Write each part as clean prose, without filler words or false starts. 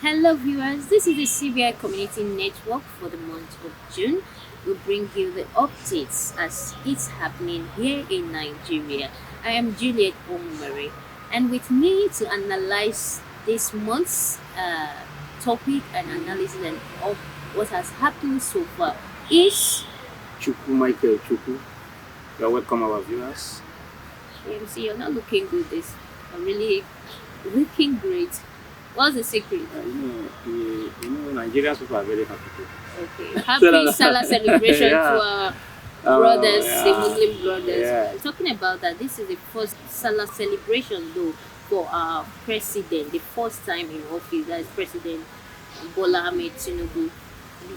Hello, viewers. This is the CBI Community Network for the month of June. We bring you the updates as it's happening here in Nigeria. I am Juliet Omari, and with me to analyze this month's topic and analysis and of what has happened so far is Michael Chukwu. You're welcome, our viewers. AMC. You're not looking good. This are really looking great. What's the secret? Nigerians people are very happy. Okay. Happy Salah celebration Yeah. to our brothers, yeah. the Muslim brothers. Yeah. Talking about that, this is the first Salah celebration though for our president, the first time in office, that is President Bola Ahmed Tinubu,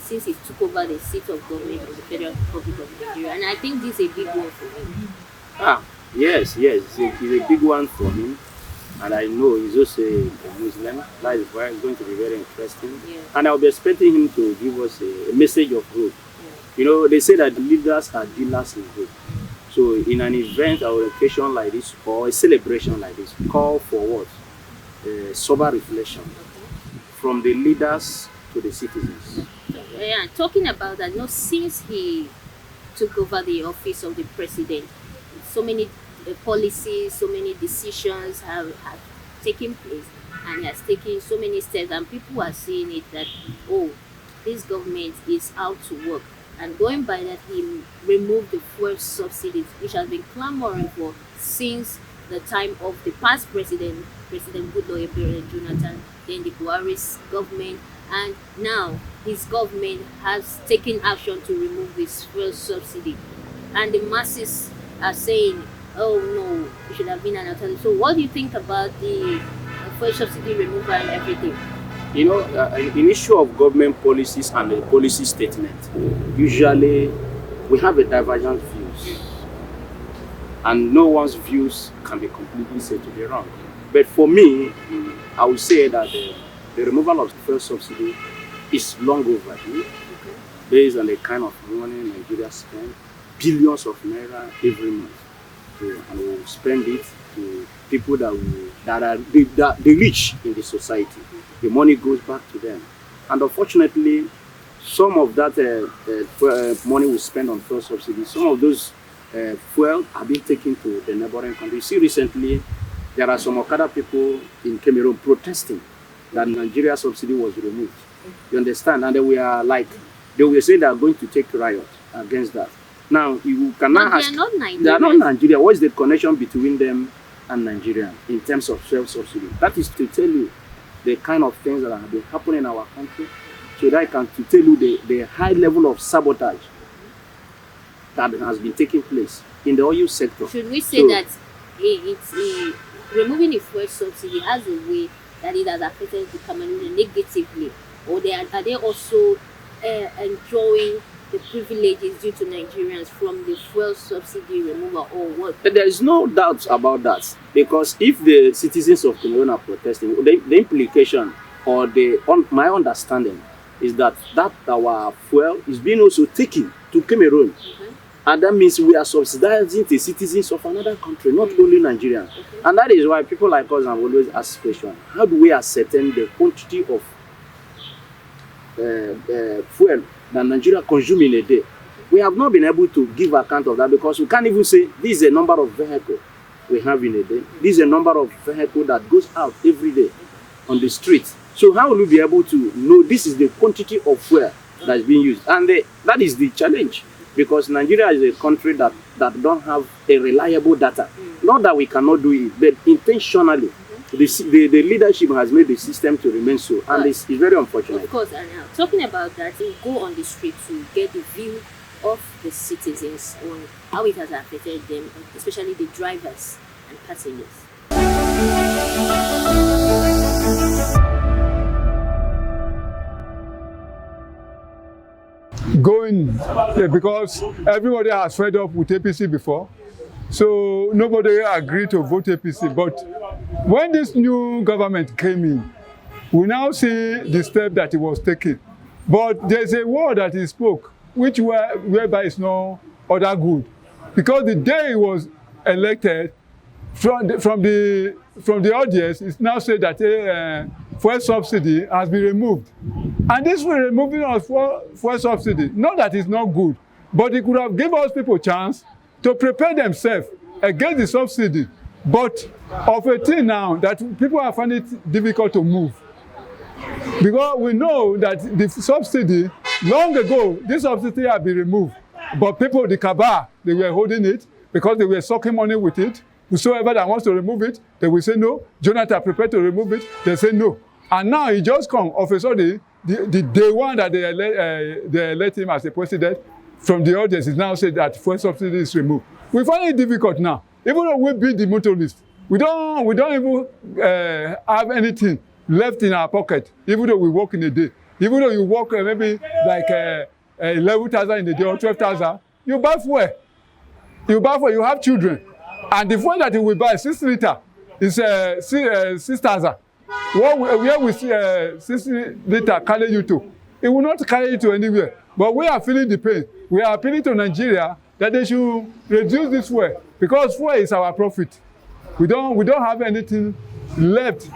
since he took over the seat of government of the Federal Republic of Nigeria. And I think this is a big one for him. Yes. It's a big one for him. And I know he's also a Muslim. That is why it's going to be very interesting. Yeah. And I'll be expecting him to give us a message of hope. Yeah. They say that leaders are dealers in hope. So in an event or occasion like this, or a celebration like this, call for what? Sober reflection from the leaders to the citizens. Yeah, talking about that, since he took over the office of the president, so many policies, so many decisions have taken place, and he has taken so many steps, and people are seeing it that, oh, this government is out to work. And going by that, he removed the fuel subsidies, which has been clamoring for since the time of the past President Goodluck Ebele Jonathan, then the Buhari's government, and now his government has taken action to remove this fuel subsidy. And the masses are saying, oh no, it should have been an alternative. So what do you think about the fuel subsidy removal and everything? In issue of government policies and the policy statement, usually we have a divergent views, and no one's views can be completely said to be wrong. But for me, I would say that the removal of fuel subsidy is long overdue, based on the kind of money Nigeria spends, billions of naira every month. And we will spend it to people that are the rich in the society. The money goes back to them. And unfortunately, some of that money we spend on fuel subsidies, some of those fuel have been taken to the neighboring countries. See, recently, there are some Okada people in Cameroon protesting that Nigeria subsidy was removed. You understand? And they were saying they are going to take riot against that. Now, you cannot ask. They are not Nigerian. They are not Nigeria. What is the connection between them and Nigeria in terms of self-subsidy? That is to tell you the kind of things that have been happening in our country. So that I can to tell you the high level of sabotage that has been taking place in the oil sector. Should we say that removing the fuel subsidy has a way that it has affected the Cameroon negatively, or are they also enjoying the privileges due to Nigerians from the fuel subsidy removal, or what? There is no doubt about that, because if the citizens of Cameroon are protesting, the implication or my understanding is that our fuel is being also taken to Cameroon. And that means we are subsidizing the citizens of another country, not only Nigerians. And that is why people like us have always asked the question, how do we ascertain the quantity of fuel that Nigeria consumes in a day? We have not been able to give account of that, because we can't even say this is a number of vehicles we have in a day. This is a number of vehicles that goes out every day on the streets. So how will we be able to know this is the quantity of fuel that is being used? And that is the challenge, because Nigeria is a country that don't have a reliable data. Not that we cannot do it, but intentionally the leadership has made the system to remain so, and it's very unfortunate. Of course, and talking about that, we go on the street to get the view of the citizens on how it has affected them, especially the drivers and passengers. Because everybody has fed up with APC before, so nobody agreed to vote APC. But when this new government came in, we now see the step that he was taking. But there's a word that he spoke, whereby is no other good, because the day he was elected, from the audience, it's now said that fuel subsidy has been removed. And this removing of fuel subsidy, not that it's not good, but it could have given us people a chance to prepare themselves against the subsidy. But of a thing now that people are finding it difficult to move. Because we know that the subsidy, long ago, this subsidy had been removed. But people, the cabal, they were holding it because they were sucking money with it. Whosoever that wants to remove it, they will say no. Jonathan prepared to remove it, they say no. And now he just come of a sudden, the day one that they elect him as a president, from the audience is now said that fuel subsidy is removed. We find it difficult now. Even though we beat the motorists, we don't even have anything left in our pocket, even though we work in a day. Even though you work maybe like 11,000 in a day or 12,000, you buy fuel. You have children. And the fuel that you will buy, 6 liters, is 6,000. Where we see 6 liters carry you to? It will not carry you to anywhere. But we are feeling the pain. We are appealing to Nigeria that they should reduce this fuel because fuel is our profit. We don't have anything left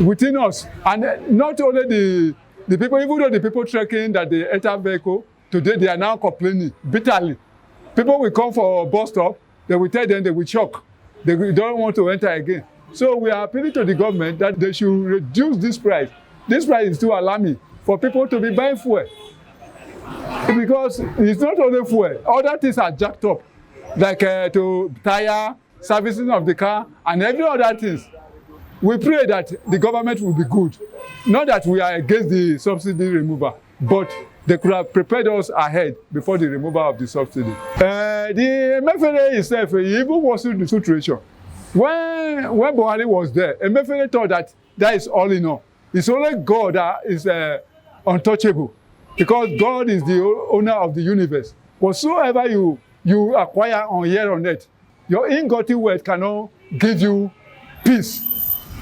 within us. And not only the people, even though the people trekking that they enter vehicle, today they are now complaining bitterly. People will come for a bus stop, they will tell them they will choke. They don't want to enter again. So we are appealing to the government that they should reduce this price. This price is too alarming for people to be buying fuel. Because it's not only fuel, other things are jacked up, like to tire, servicing of the car, and every other things. We pray that the government will be good. Not that we are against the subsidy removal, but they could have prepared us ahead before the removal of the subsidy. The Emefiele itself, he even was through the situation. When Buhari was there, Emefiele thought that is all in all. It's only God that is untouchable, because God is the owner of the universe. Whatsoever you acquire on here on earth, your ill-gotten wealth cannot give you peace,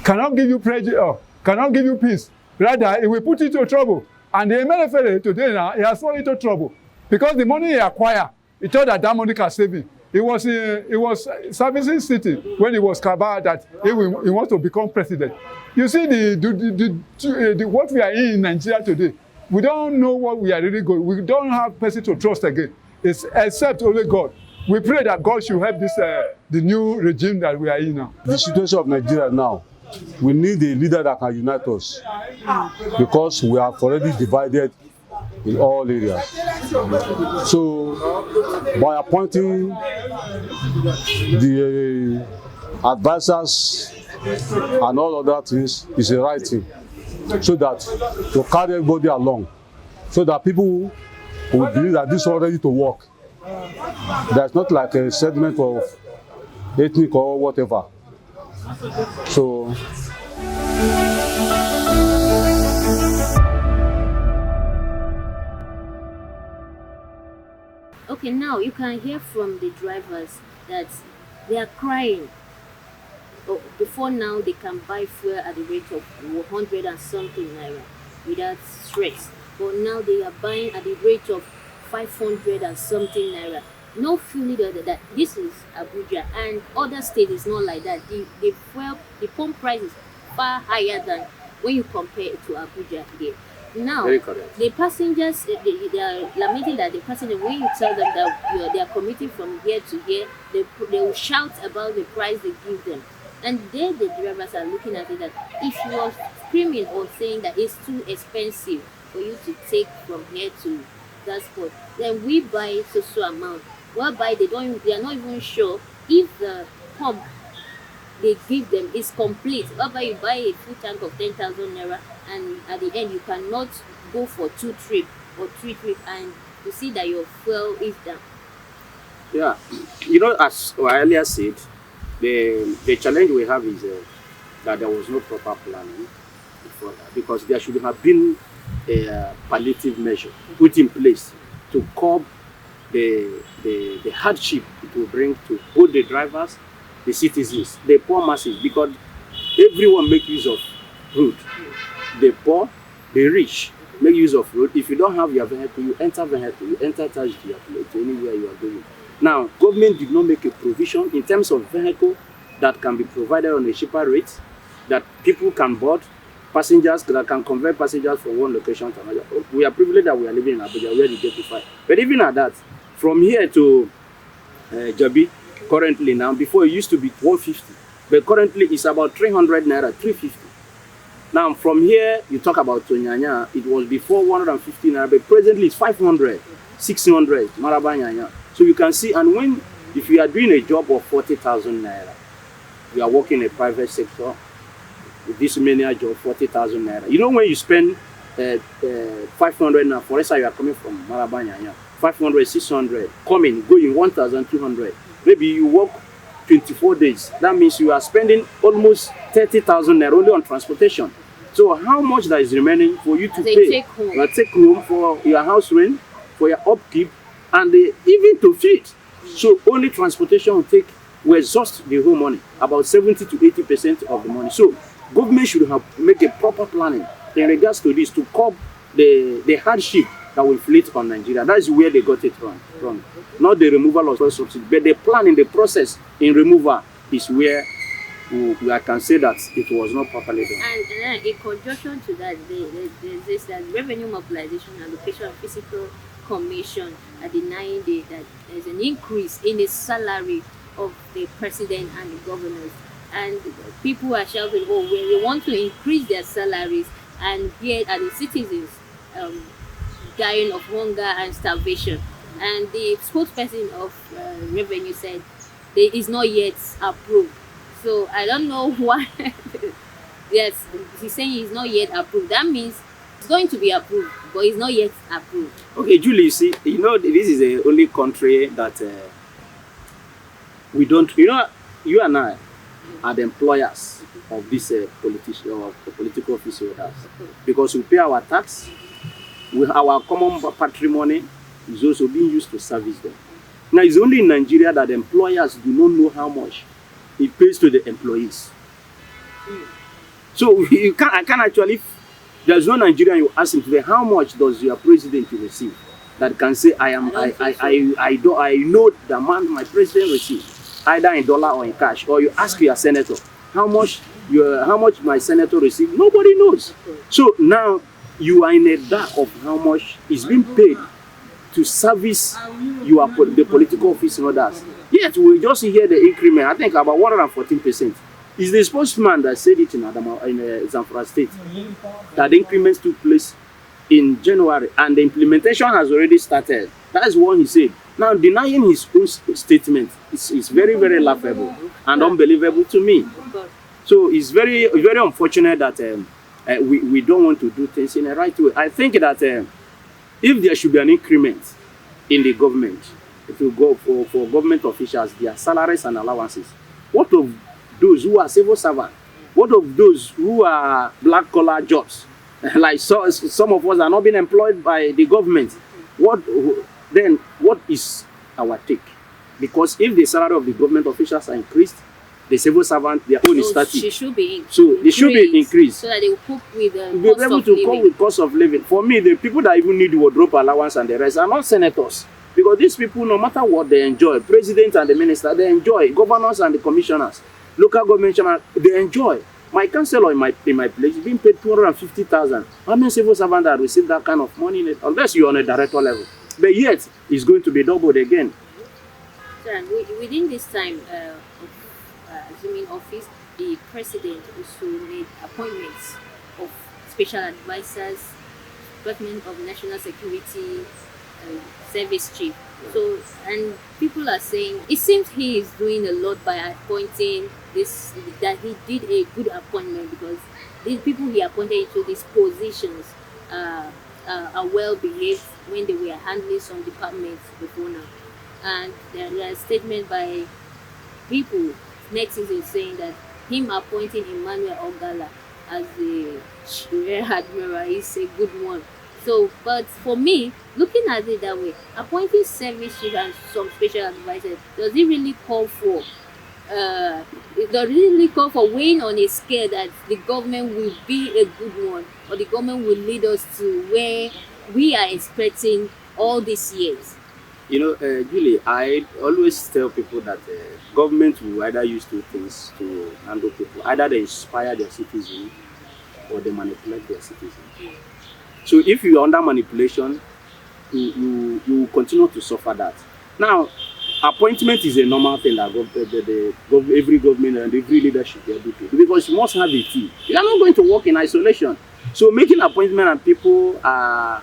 cannot give you pleasure, cannot give you peace. Rather, it will put you into trouble. And the Emefiele today now, he has fallen into trouble because the money he acquired, he thought that money can save him. He was servicing city when he was cabal that he wants to become president. You see what we are in Nigeria today. We don't know what we are really going. We don't have person to trust again. It's except only God. We pray that God should help this the new regime that we are in now. The situation of Nigeria now, we need a leader that can unite us because we are already divided in all areas. So, by appointing the advisors and all other things is the right thing, so that to carry everybody along, so that people will believe that this is already to work. There's not like a segment of ethnic or whatever. So. Okay, now you can hear from the drivers that they are crying. Oh, before now, they can buy fuel at the rate of 100 and something naira without stress. But now they are buying at the rate of 500 and something naira. No feeling that this is Abuja, and other states is not like that. The pump price is far higher than when you compare it to Abuja here. Now, the passengers, they are lamenting that the passenger, when you tell them that they are commuting from here to here, they will shout about the price they give them. And then the drivers are looking at it that if you are screaming or saying that it's too expensive for you to take from here to that spot, then we buy so amount. Whereby they are not even sure if the pump they give them is complete. Whereby you buy a full tank of 10,000 naira, and at the end you cannot go for 2 trips or 3 trips, and you see that your fuel is down. Yeah, as I earlier said, the challenge we have is that there was no proper planning before that, because there should have been a palliative measure put in place to curb the hardship it will bring to both the drivers, the citizens, the poor masses, because everyone make use of road. The poor, the rich make use of road. If you don't have your vehicle, you enter taxi to anywhere you are going. Now, government did not make a provision in terms of vehicle that can be provided on a cheaper rate, that people can board passengers that can convert passengers from one location to another. We are privileged that we are living in Abuja where the J25. But even at that, from here to Jabi, currently now, before it used to be 150, but currently it's about 300 naira, 350. Now from here, you talk about Tonyanya, it was before 150 naira, but presently it's 500, 600, Marabanyanya. So you can see, and when, if you are doing a job of 40,000 naira, you are working in a private sector, with this many job, 40,000 naira. You know when you spend 500 now, for example, you are coming from Marabanyanya, 500, 600, coming, going 1,200. Maybe you work 24 days. That means you are spending almost 30,000 naira only on transportation. So how much that is remaining for you to pay? Take home. You take home for your house rent, for your upkeep, and even to feed. So only transportation will exhaust the whole money, about 70 to 80% of the money. So government should have make a proper planning in regards to this to curb the hardship that will inflict on Nigeria. That is where they got it wrong. Not the removal of subsidy, but the planning, the process in removal is where I can say that it was not properly done. And in conjunction to that, there's this that Revenue Mobilization and Allocation of Physical Commission are denying that there's an increase in the salary of the president and the governors. And people are shouting, oh, well, they want to increase their salaries, and yet are the citizens dying of hunger and starvation. And the spokesperson of Revenue said it is not yet approved. So I don't know why. Yes, he's saying it's not yet approved. That means it's going to be approved, but it's not yet approved. Okay, Julie, see, you know, this is the only country that we don't, you know, you and I are the employers of this politician or the political office holders, because we pay our tax, our common patrimony is also being used to service them. Now, it's only in Nigeria that the employers do not know how much it pays to the employees. So I can actually, there's no Nigerian you ask him today, how much does your president receive? That can say, I know the amount my president receives, either in dollar or in cash. Or you ask your senator, how much my senator receives? Nobody knows. So now you are in a dark of how much is being paid to service the political office holders. Yet we just hear the increment, I think about 114%. It's the spokesman that said it in Zamfara State, that the increments took place in January and the implementation has already started. That is what he said. Now denying his own statement is very, very laughable and unbelievable to me. So it's very, very unfortunate that we don't want to do things in the right way. I think that if there should be an increment in the government, it will go for government officials, their salaries and allowances. What of those who are civil servants? What of those who are black-collar jobs? Like some of us are not being employed by the government. What is our take? Because if the salary of the government officials are increased, the civil servant, their own is static. So they should be increased. So that they will cope with the be able to cope with cost of living. For me, the people that even need wardrobe allowance and the rest are not senators. Because these people, no matter what they enjoy, president and the minister, they enjoy, governors and the commissioners, local government, they enjoy. My councillor in my place is being paid 250,000. How many civil servants that receive that kind of money? Unless you're on a director level. But yet, it's going to be doubled again. So, and within this time of assuming office, the president also made appointments of special advisors, Department of National Security, Service Chief. So, and people are saying it seems he is doing a lot by appointing that he did a good appointment, because these people he appointed into these positions are well behaved when they were handling some departments before now. And there are a statement by people, netizens, saying that him appointing Emmanuel Ogala as the Rear Admiral is a good one. So, but for me, looking at it that way, appointing service chief and some special advisors, does it really call for weighing on a scale that the government will be a good one, or the government will lead us to where we are expecting all these years? You know, Julie, I always tell people that government will either use two things to handle people. Either they inspire their citizens or they manipulate their citizens. So if you are under manipulation, you will continue to suffer that. Now, appointment is a normal thing that every government and every leader should be able to do, because you must have a team. You are not going to work in isolation. So making appointment and people are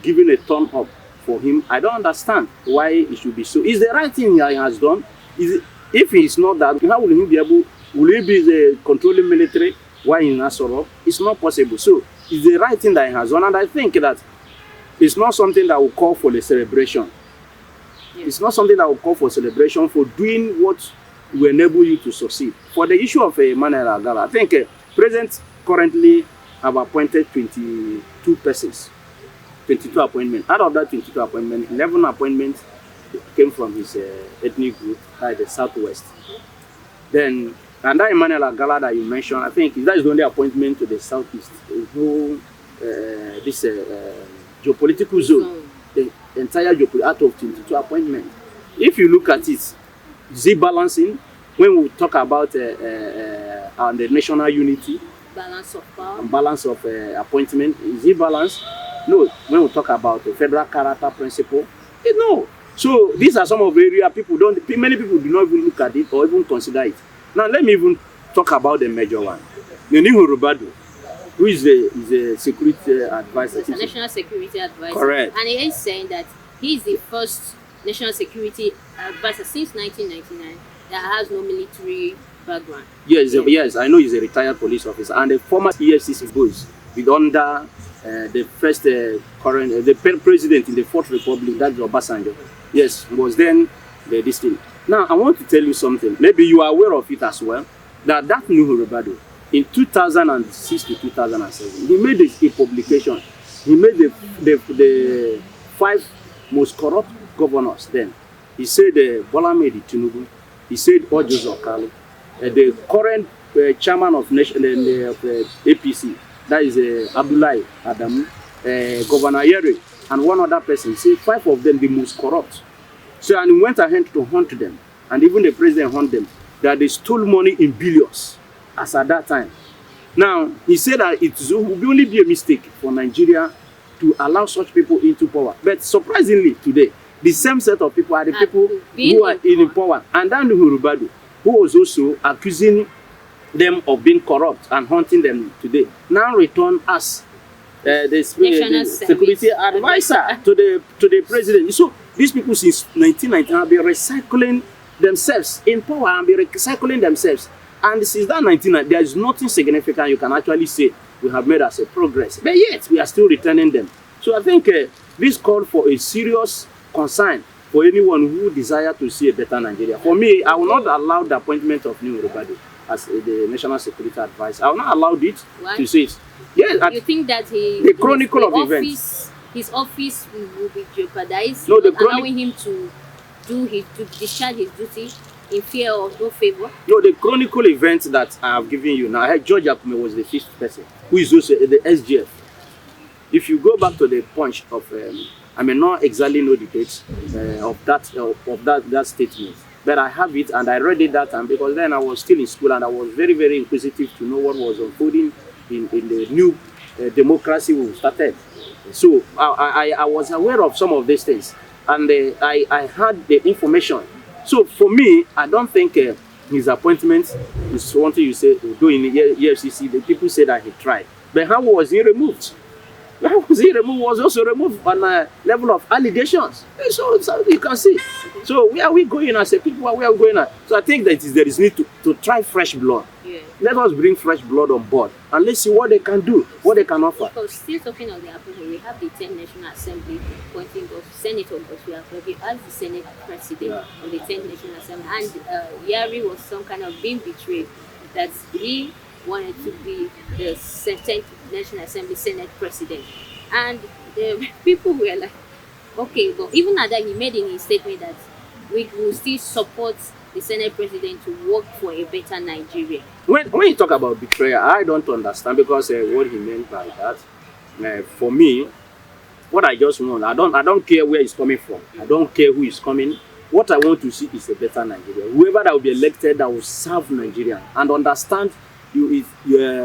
giving a thumb up for him, I don't understand why it should be so. Is the right thing he has done? If he is not that, how will he be able? Will he be the controlling military while in Nasoro? It's not possible. So it's the right thing that he has done, and I think that it's not something that will call for a celebration. Yeah. It's not something that will call for celebration for doing what will enable you to succeed. For the issue of Emmanuel Agala, I think President currently have appointed 22 persons, 22 appointments. Out of that 22 appointments, 11 appointments came from his ethnic group, like the Southwest. Then, and that Emmanuel Agala that you mentioned, I think that is the only appointment to the Southeast. This geopolitical zone, the entire geopolitical out of 22 appointments. If you look at it, is it balancing? When we talk about the national unity, balance of power, and balance of appointment, is it balanced? No. When we talk about the federal character principle, no. So these are some of the area many people do not even look at it or even consider it. Now let me even talk about the major one. Nuhu Rubadu, who is the security advisor. He's a national security advisor. Correct. And he is saying that he is the first national security advisor since 1999 that has no military background. Yes, I know he's a retired police officer and a former EFCC boss under the first current the president in the Fourth Republic, that's Obasanjo. Yes, was then this thing. Now I want to tell you something. Maybe you are aware of it as well. That Nuhu Rubadu, in 2006 to 2007, he made a publication. He made the 5 most corrupt governors then. He said Bola Ahmed Tinubu. He said Ojo Zokali. The current chairman of APC, that is Abdullahi Adamu, Governor Yeri, and one other person. Say 5 of them the most corrupt. So and he went ahead to hunt them, and even the president hunt them, that they stole money in billions as at that time. Now he said that it would only be a mistake for Nigeria to allow such people into power. But surprisingly today, the same set of people are the people who are in power. And then Nuhu Rubadu, who was also accusing them of being corrupt and hunting them today, now return as the security advisor to the president. So these people since 1990 have been recycling themselves in power and be recycling themselves. And since that 1990, there is nothing significant you can actually say we have made as a progress. But yet, we are still returning them. So I think this called for a serious concern for anyone who desires to see a better Nigeria. For me, I will not allow the appointment of Nuhu Rubadu as the National Security Advisor. I will not allow it to say it. Yes, you think that the chronicle of events, his office will be jeopardized, no, allowing him to discharge his duty in fear of no favor? No, the chronicle events that I have given you now, George Akume was the 5th person, who is also the SGF. If you go back to the punch of, I may not exactly know the dates of that statement, but I have it and I read it that time because then I was still in school and I was very, very inquisitive to know what was unfolding in the new democracy we started. So I was aware of some of these things and I had the information. So for me, I don't think his appointment is something you say, though in the EFCC, the people say that he tried. But how was he removed? How was he removed? Was also removed on a level of allegations. So you can see. So where are we going as a people? Where are we going at? So I think that there is need to try fresh blood. Yeah. Let us bring fresh blood on board and let's see what they can do, what they can offer. Because still talking of the appointment, we have the 10th National Assembly appointing Senator Godswill as the Senate President of the 10th National Assembly. And Yari was some kind of being betrayed that he wanted to be the 10th National Assembly Senate President. And the people were like, okay, but even at that, he made in his statement that we will still support the Senate President to work for a better Nigeria. When you talk about betrayal, I don't understand because what he meant by that. For me, what I just want, I don't care where he's coming from. I don't care who is coming. What I want to see is a better Nigeria. Whoever that will be elected that will serve Nigeria and understand your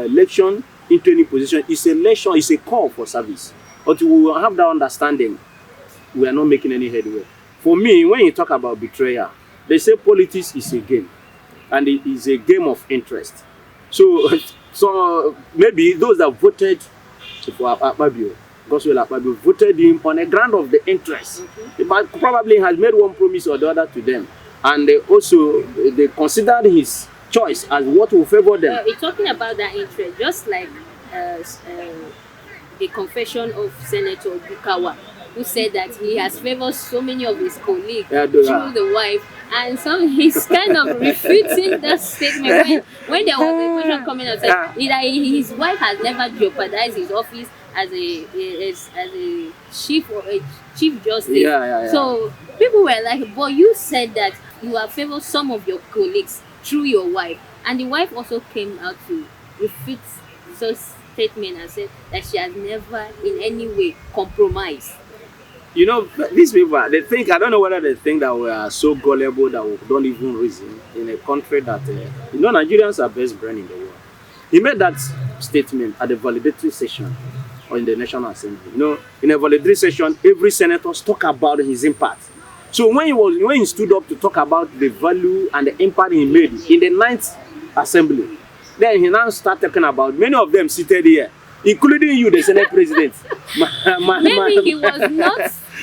election into any position, it's a election, it's a call for service. But we will have that understanding, we are not making any headway. For me, when you talk about betrayal, they say politics is a game, and it is a game of interest. So, so maybe those that voted for Akpabio, Gospel Akpabio, voted him on a ground of the interest, but probably has made one promise or the other to them, and they considered his choice as what will favor them. You're talking about that interest, just like the confession of Senator Bukawa, who said that he has favored so many of his colleagues through the wife, and so he's kind of refuting that statement when there was a question coming out saying his wife has never jeopardized his office as a chief justice. So people were like, but you said that you have favored some of your colleagues through your wife, and the wife also came out to refute such statement and said that she has never in any way compromised. You know, these people, they think, I don't know whether they think that we are so gullible that we don't even reason in a country that, Nigerians are best brain in the world. He made that statement at the validatory session or in the National Assembly. In a validatory session, every senator talk about his impact. So when he stood up to talk about the value and the impact he made in the 9th Assembly, then he now started talking about many of them seated here, including you, the Senate President. Maybe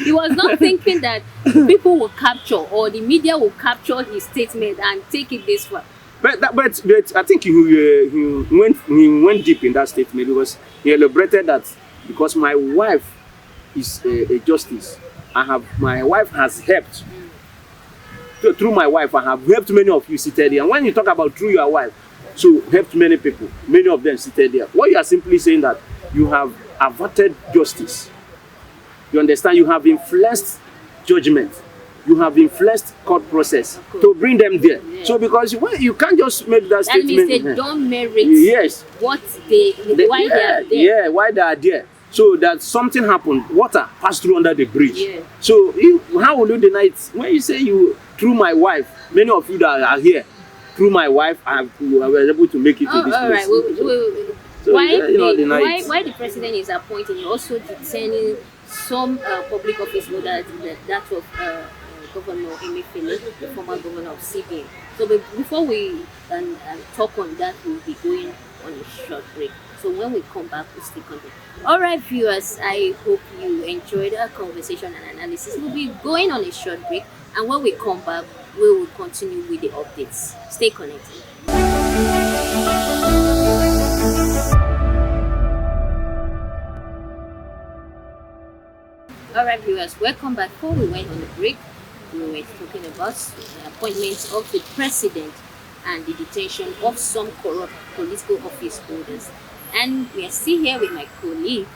he was not thinking that people will capture or the media will capture his statement and take it this far. But I think he went deep in that statement because he elaborated that because my wife is a justice. My wife has helped. Through my wife, I have helped many of you seated here. And when you talk about through your wife, so helped many people, many of them seated there. What you are simply saying that you have averted justice. You understand? You have influenced judgment. You have influenced court process to bring them there. Yeah. So because you can't just make that statement. That means they don't merit what why they are there. Yeah, why they are there. So that something happened, water passed through under the bridge. Yeah. So how will you deny it? When you say you, through my wife, many of you that are here, through my wife, I was able to make it to this place. Right. So why the president is appointing, he also detaining some public office holders, that of Governor Emefiele, the former governor of CBN. So before we talk on that, we'll be going on a short break. So when we come back, we'll stick on it. All right, viewers, I hope you enjoyed our conversation and analysis. We'll be going on a short break, and when we come back, we will continue with the updates. Stay connected. All right, viewers, welcome back. Before we went on the break, we were talking about the appointments of the president and the detention of some corrupt political office holders. And we are still here with my colleague,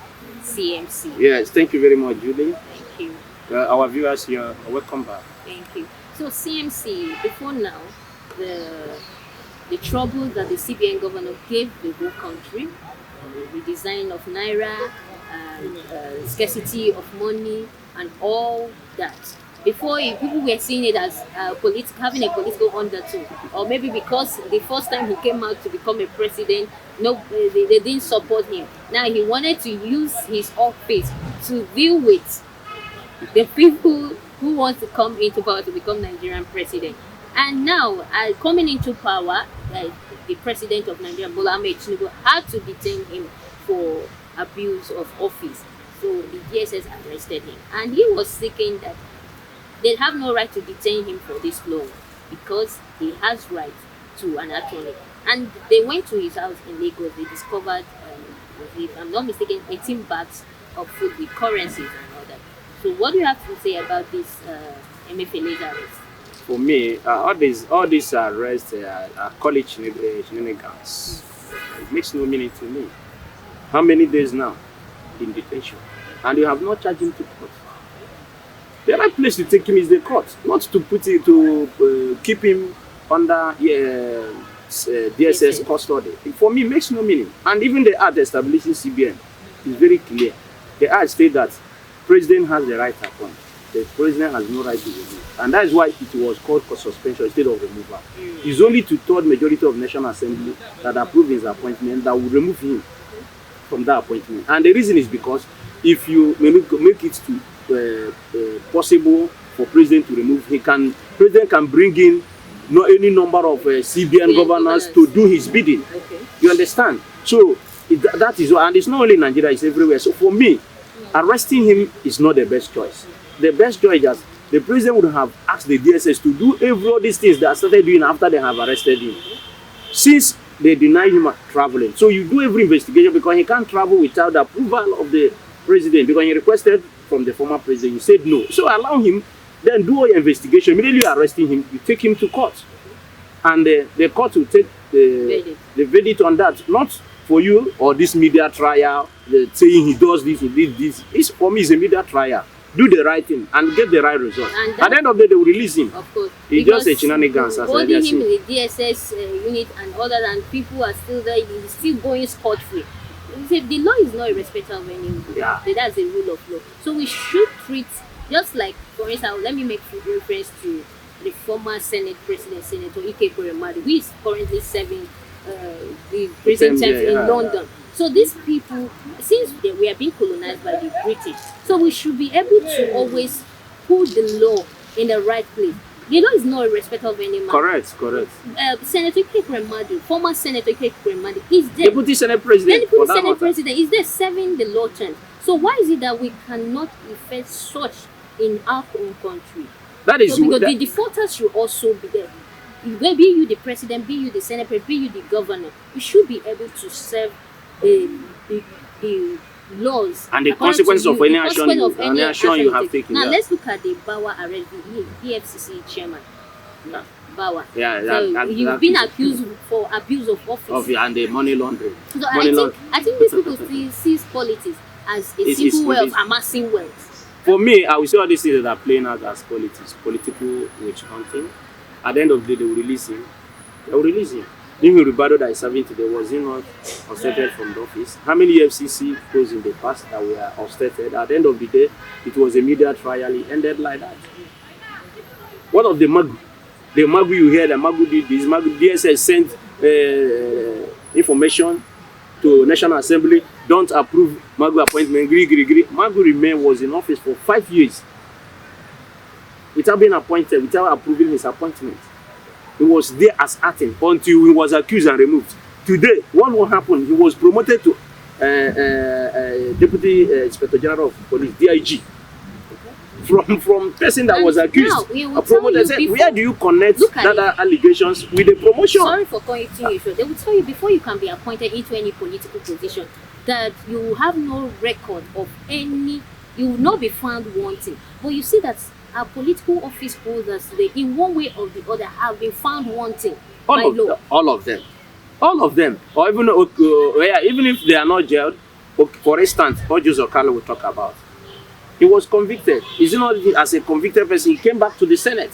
CMC. Yes, thank you very much, Julie. Thank you. Our viewers here, welcome back. Thank you. So CMC, before now, the trouble that the CBN governor gave the whole country, the design of Naira, scarcity of money, and all that. Before, people were seeing it as having a political undertone, or maybe because the first time he came out to become a president, they didn't support him. Now he wanted to use his office to deal with the people who want to come into power to become Nigerian president. And now, coming into power, the president of Nigeria, Bola Ahmed Tinubu, had to detain him for abuse of office. So the DSS arrested him, and he was seeking that they have no right to detain him for this long because he has right to an attorney. And they went to his house in Lagos. They discovered, if I'm not mistaken, 18 bags of food with currencies and all that. So what do you have to say about this Emefiele's arrest? For me, all these arrests are college shenanigans. It makes no meaning to me. How many days now in detention? And you have not charged him to court. The right place to take him is the court, not to keep him under DSS custody. For me, it makes no meaning. And even the act establishing CBN is very clear. The act states that president has the right to appoint. The president has no right to remove. And that is why it was called for suspension instead of removal. It's only to third majority of National Assembly that approved his appointment that will remove him. from that appointment. And the reason is because if you make it to possible for president to remove, president can bring in any number of CBN governors to do his bidding. Okay. You understand? So that is why, and it's not only in Nigeria, it's everywhere. So for me, arresting him is not the best choice. The best choice is the president would have asked the DSS to do all these things that started doing after they have arrested him. Since they denied him traveling. So you do every investigation because he can't travel without the approval of the president, because he requested from the former president, you said no. So allow him, then do all your investigation. Immediately arresting him, you take him to court. And the court will take the verdict on that. Not for you or this media trial, saying he does this, he did this. It's, for me, it's a media trial. Do the right thing and get the right result. At the end of the day, they will release him. Of course. It's just a shenanigans. Holding him in the DSS unit and other than people are still there, he's still going scot-free. The law is not irrespective of any. Yeah. That's the rule of law. So we should treat, just like, for instance, let me make reference to the former Senate President, Senator Ike Kuremadu, who is currently serving the prison term in London. So these people, since we are being colonized by the British, so we should be able to always put the law in the right place. The law is not irrespective of any man. Correct. Senator Ike Kuremadu, former Senator Ike Kuremadu, is there. Deputy Senate President. Deputy Senate President is there serving the law term. So why is it that we cannot effect such in our own country? That is so because the defaulters should also be there. Be you the president, be you the Senate President, be you the governor, you should be able to serve the laws and the consequences of any action you have taken. Now let's look at the Bawa arrest, the EFCC chairman. Yeah. Bawa. So you've been accused for abuse of office. And the money laundering. So I think these people still see politics as a simple way of amassing wealth. For me, I will say all these things that are playing out as political witch hunting. At the end of the day, they will release him. Even Ribado that is serving today, was he not ousted from the office? How many FCC goes in the past that were ousted? At the end of the day, it was a media trial. It ended like that. What of the Magu? The Magu you hear, the Magu did this. Magu DSS sent information to National Assembly. Don't approve Magu appointment. Magu was in office for 5 years without being appointed, without approving his appointment. He was there as acting until he was accused and removed. Today, what will happen? He was promoted to Deputy Inspector General of Police, DIG. From person that was accused, promoted. Where do you connect that allegations with the promotion? Sorry for cutting you short. They will tell you before you can be appointed into any political position that you have no record of any, you will not be found wanting. But you see that our political office holders today, in one way or the other, have been found wanting by law. All of them. Or even if they are not jailed, for instance, what Joseph Carlo will talk about. He was convicted. Is it not as a convicted person? He came back to the Senate.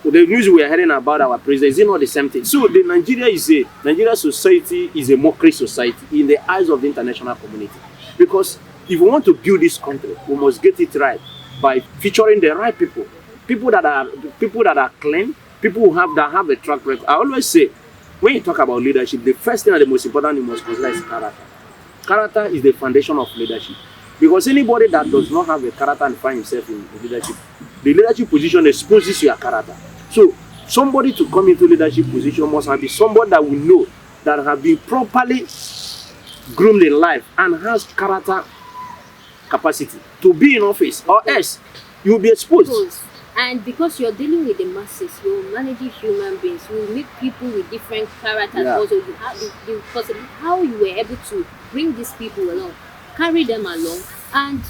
The news we are hearing about our president, is it not the same thing? So the Nigeria society is a mockery society in the eyes of the international community. Because if we want to build this country, we must get it right by featuring the right people. People that are clean, people that have a track record. I always say, when you talk about leadership, the first thing and the most important you must consider is character. Character is the foundation of leadership. Because anybody that does not have a character and find himself in leadership, the leadership position exposes your character. So somebody to come into leadership position must be somebody that we know that have been properly groomed in life and has character capacity to be in office, or else you will be exposed. And because you're dealing with the masses, you're managing human beings, you meet people with different characters. Also, you have the possibility how you were able to bring these people along, carry them along, and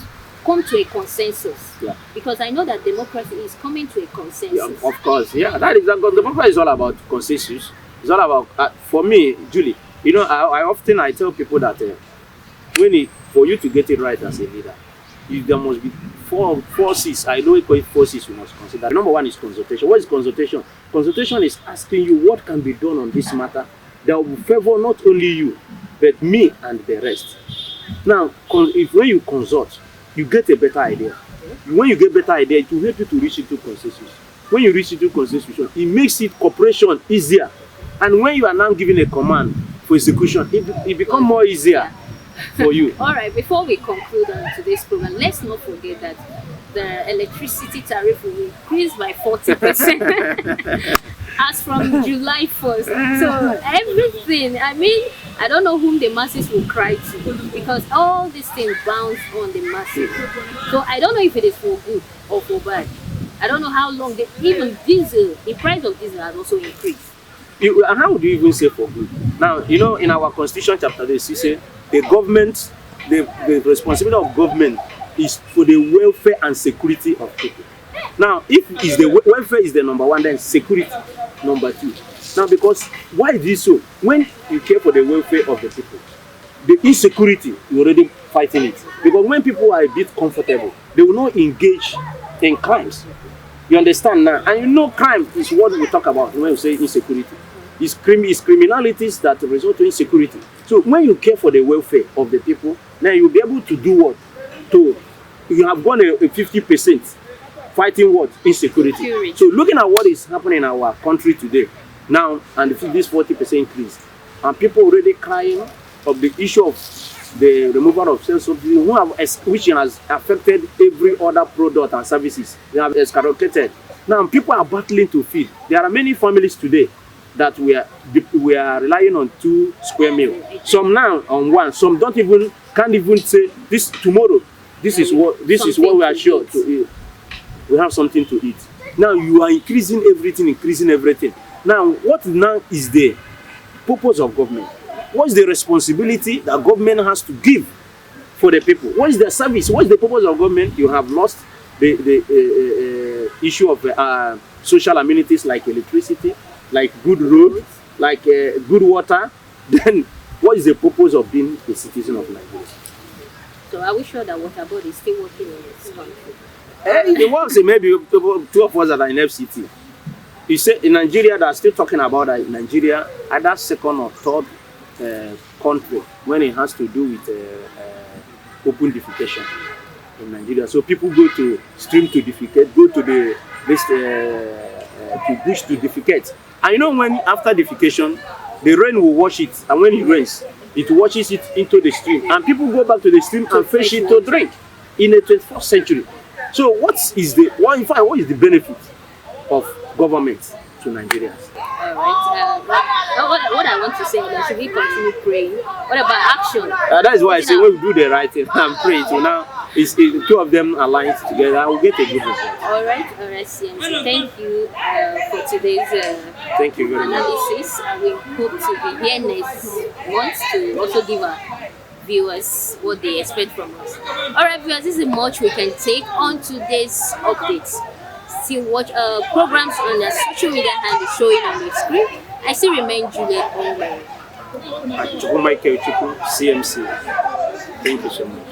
come to a consensus. Because I know that democracy is coming to a consensus. Of course, that is democracy is all about consensus. It's all about for me, Julie. You know, I often tell people that for you to get it right as a leader, there must be four C's. I know it called 4 C's you must consider. Number 1 is consultation. What is consultation? Consultation is asking you what can be done on this matter that will favor not only you, but me and the rest. Now, when you consult, you get a better idea. When you get better idea, it will help you to reach into consensus. When you reach into consensus, it makes it cooperation easier. And when you are now giving a command, for execution, it become more easier for you. All right, before we conclude on today's program, let's not forget that the electricity tariff will increase by 40% as from July 1st. So everything, I mean, I don't know whom the masses will cry to, because all these things bounce on the masses. So I don't know if it is for good or for bad. I don't know how long, even diesel, the price of diesel has also increased. And how would you even say for good? Now, you know, in our constitution chapter 6, you say the government, the responsibility of government is for the welfare and security of people. Now, if is the welfare is the number one, then security number two. Now, because why is this so? When you care for the welfare of the people, the insecurity, you're already fighting it. Because when people are a bit comfortable, they will not engage in crimes. You understand now? And you know, crime is what we talk about when we say insecurity. It's criminalities that result to insecurity. So when you care for the welfare of the people, then you'll be able to do what? You have gone a 50% fighting what? Insecurity. So looking at what is happening in our country today, now, and this 40% increase, and people already crying of the issue of the removal of sales subsidy, which has affected every other product and services. They have skyrocketed. Now people are battling to feed. There are many families today that we are relying on 2 square meal. Some now on 1. Some can't even say this tomorrow. This is what we are sure to eat. We have something to eat. Now you are increasing everything. Now what now is the purpose of government? What is the responsibility that government has to give for the people? What is the service? What is the purpose of government? You have lost the issue of social amenities like electricity, like good roads, like good water. Then what is the purpose of being a citizen of Nigeria? So are we sure that water board is still working in this country? The ones maybe 2 of us that are in FCT. You say in Nigeria, they are still talking about that in Nigeria, either second or third country when it has to do with open defecation in Nigeria. So people go to stream to defecate, go to the to bush to defecate. And you know, when after defecation, the rain will wash it, and when it rains, it washes it into the stream, and people go back to the stream and fetch it to drink in the 21st century. So what is the benefit of government to Nigerians? All right. What I want to say is, should we continue praying? What about action? That is why I say when we do the right thing and pray. So now, it's 2 of them aligned together, we'll get a good result. All right, CMC. Thank you for today's Thank you very much. analysis. We hope to be here next month to also give our viewers what they expect from us. All right, viewers, this is much we can take on today's updates. Still watch programs on the social media handle showing on the screen. I still remain Juliet Onway. Michael CMC. Thank you so much.